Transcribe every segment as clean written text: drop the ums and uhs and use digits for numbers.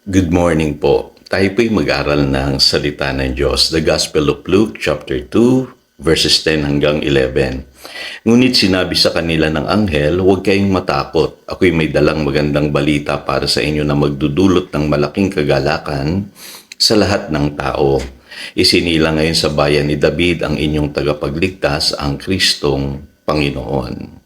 Good morning po. Tayo po'y mag-aral ng salita ng Diyos, the Gospel of Luke, chapter 2, verses 10 hanggang 11. Ngunit sinabi sa kanila ng anghel, huwag kayong matakot. Ako'y may dalang magandang balita para sa inyo na magdudulot ng malaking kagalakan sa lahat ng tao. Isinilang ngayon sa bayan ni David ang inyong tagapagligtas, ang Kristong Panginoon.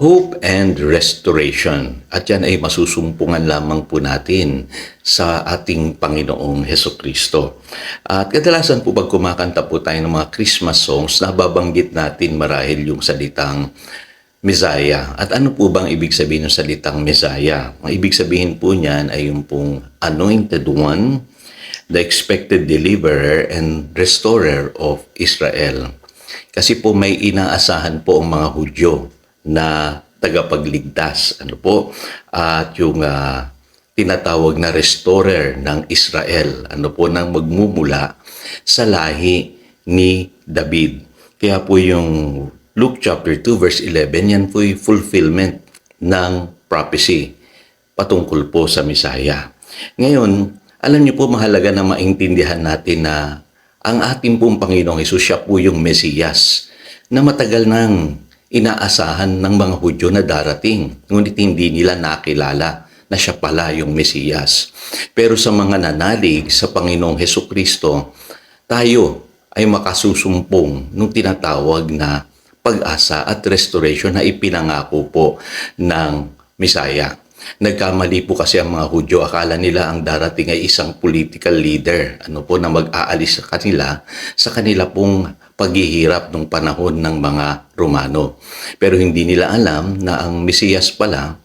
Hope and restoration. At yan ay masusumpungan lamang po natin sa ating Panginoong Hesukristo. At kadalasan po pag kumakanta po tayo ng mga Christmas songs, nababanggit natin marahil yung salitang Messiah. At ano po bang ibig sabihin ng salitang Messiah? Ang ibig sabihin po niyan ay yung pong anointed one, the expected deliverer and restorer of Israel. Kasi po may inaasahan po ang mga Hudyo na tagapagligtas, at yung tinatawag na restorer ng Israel, nang magmumula sa lahi ni David. Kaya po yung Luke chapter 2 verse 11, yan po yung fulfillment ng prophecy patungkol po sa Messiah. Ngayon, alam niyo po, mahalaga na maintindihan natin na ang ating pong Panginoong Hesus, siya po yung Mesiyas na matagal nang inaasahan ng mga Hudyo na darating. Ngunit hindi nila nakilala na siya pala yung Mesiyas. Pero sa mga nanalig sa Panginoong Hesukristo, tayo ay makasusumpong nung tinatawag na pag-asa at restoration na ipinangako po ng Messiah. Nagkamali po kasi ang mga Hudyo, akala nila ang darating ay isang political leader, na mag-aalis sa kanila pong paghihirap ng panahon ng mga Romano. Pero hindi nila alam na ang Mesiyas pala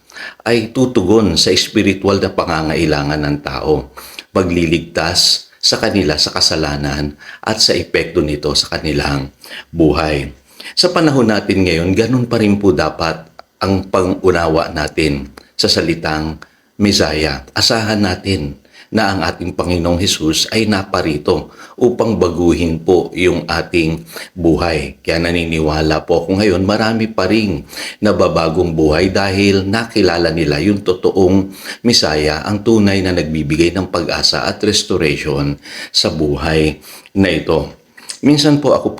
ay tutugon sa espiritual na pangangailangan ng tao, pagliligtas sa kanila sa kasalanan at sa epekto nito sa kanilang buhay. Sa panahon natin ngayon, ganun pa rin po dapat ang pang-unawa natin sa salitang Messiah. Asahan natin na ang ating Panginoong Hesus ay naparito upang baguhin po yung ating buhay. Kaya naniniwala po ako ngayon, marami pa ring nababagong buhay dahil nakilala nila yung totoong Messiah, ang tunay na nagbibigay ng pag-asa at restoration sa buhay na ito. Minsan po ako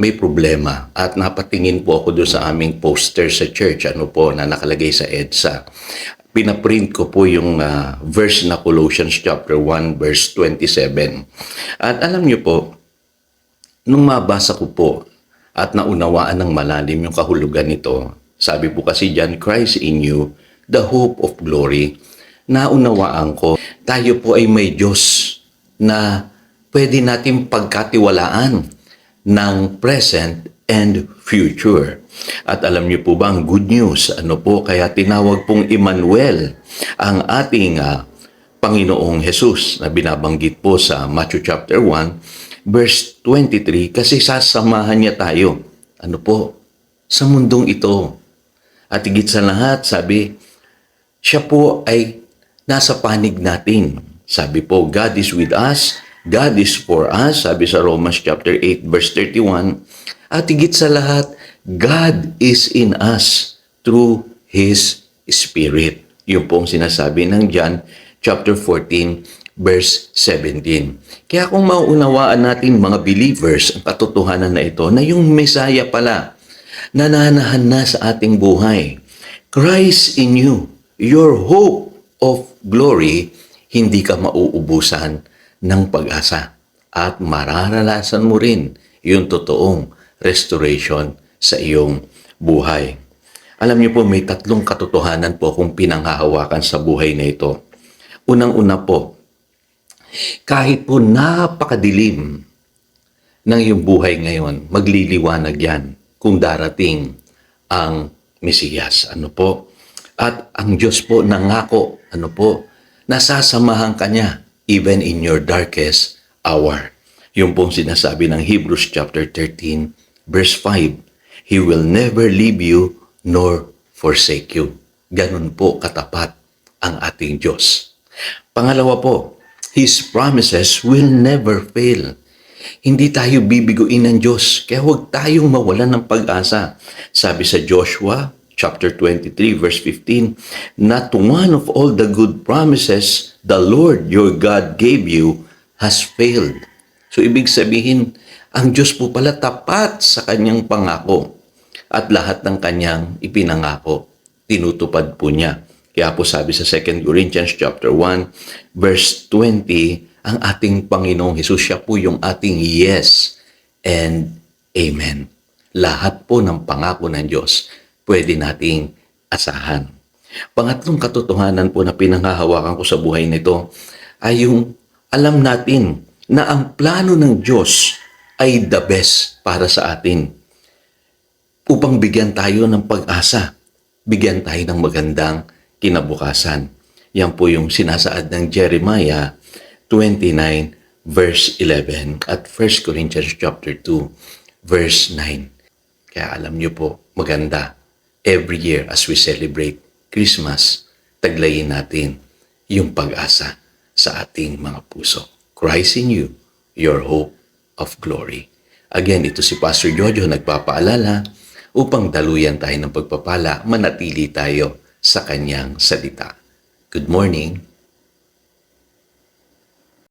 may problema at napatingin po ako doon sa aming poster sa church, na nakalagay sa EDSA. Pinaprint ko po yung verse na Colossians chapter 1 verse 27. At alam niyo po, nung mabasa ko po at naunawaan ng malalim yung kahulugan nito, sabi po kasi diyan, Christ in you, the hope of glory, naunawaan ko, tayo po ay may Diyos na pwede natin pagkatiwalaan ng present and future. At alam niyo po ba ang good news? Kaya tinawag pong Emmanuel ang ating Panginoong Hesus na binabanggit po sa Matthew chapter 1 verse 23, kasi sasamahan niya tayo. Sa mundong ito. At higit sa lahat, sabi, siya po ay nasa panig natin. Sabi po, God is with us, God is for us, sabi sa Romans chapter 8 verse 31. At higit sa lahat, God is in us through His Spirit. Yung pong sinasabi ng John chapter 14 verse 17. Kaya kung mauunawaan natin mga believers ang katotohanan na ito, na yung Messiah pala, nananahan na sa ating buhay. Christ in you, your hope of glory, hindi ka mauubusan ng pag-asa at mararanasan mo rin yung totoong restoration sa iyong buhay. Alam niyo po, may tatlong katotohanan po kung pinanghahawakan sa buhay na ito. Unang-una po, kahit po napakadilim ng iyong buhay ngayon, magliliwanag yan kung darating ang Mesiyas. At ang Diyos po nangako, nasasamahan ka niya even in your darkest hour. Yung pong sinasabi ng Hebrews chapter 13 verse 5, He will never leave you nor forsake you. Ganun po katapat ang ating Diyos. Pangalawa po, His promises will never fail. Hindi tayo bibiguin ng Diyos, kaya huwag tayong mawalan ng pag-asa. Sabi sa Joshua chapter 23, verse 15, not one of all the good promises the Lord your God gave you has failed. So ibig sabihin, ang Diyos po pala tapat sa kanyang pangako at lahat ng kanyang ipinangako, tinutupad po niya. Kaya po sabi sa 2 Corinthians chapter 1, verse 20, ang ating Panginoong Hesus, siya po yung ating yes and amen. Lahat po ng pangako ng Diyos pwede nating asahan. Pangatlong katotohanan po na pinanghahawakan ko sa buhay nito ay yung alam natin na ang plano ng Diyos ay the best para sa atin. Upang bigyan tayo ng pag-asa, bigyan tayo ng magandang kinabukasan. Yan po yung sinasaad ng Jeremiah 29 verse 11 at 1 Corinthians chapter 2 verse 9. Kaya alam niyo po, maganda. Every year as we celebrate Christmas, taglayin natin yung pag-asa sa ating mga puso. Christ in you, your hope of glory. Again, ito si Pastor Jojo nagpapaalala upang daluyan tayo ng pagpapala, manatili tayo sa kanyang salita. Good morning.